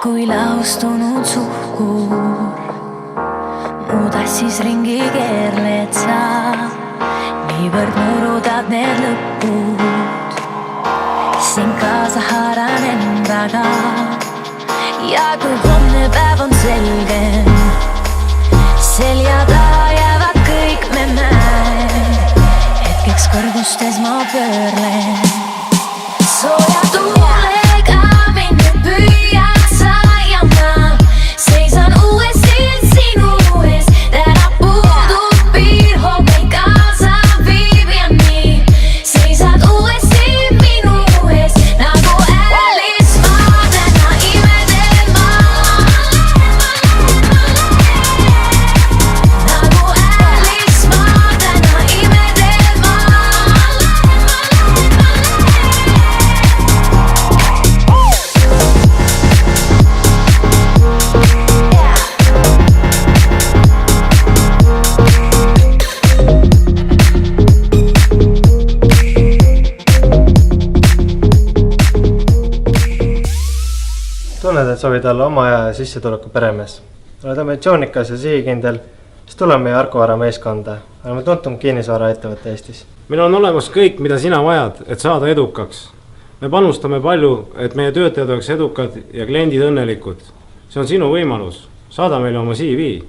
Kui laustunud suhkur muudas siis ringi keerled sa, niivõrd murudad need lõpud. Siin kaasa haaran endaga ja kui homne päev on selgem, selja taha jäävad kõik me mäed. Hetkeks kõrgustes ma pöörlen sooja tuulega minne püüad sa ja ma seisan uuesti sinu ees. Täna puudub piir, hoog meid kaasa viib ja nii seisad uuesti minu ees nagu Alice vaadena imede maa. Nagu Alice vaadena imede maa. Tunned, et soovid olla oma aja ja sissetuleku peremees. Oled ambitsioonikas ja sihikindel, siis tule meie Arkovara meeskonda. Oleme tuntum kinnisvara ettevõtte Eestis. Meil on olemas kõik, mida sina vajad, et saada edukaks. Me panustame palju, et meie töötajad oleks edukad ja kliendid õnnelikud. See on sinu võimalus. Saada meile oma CV.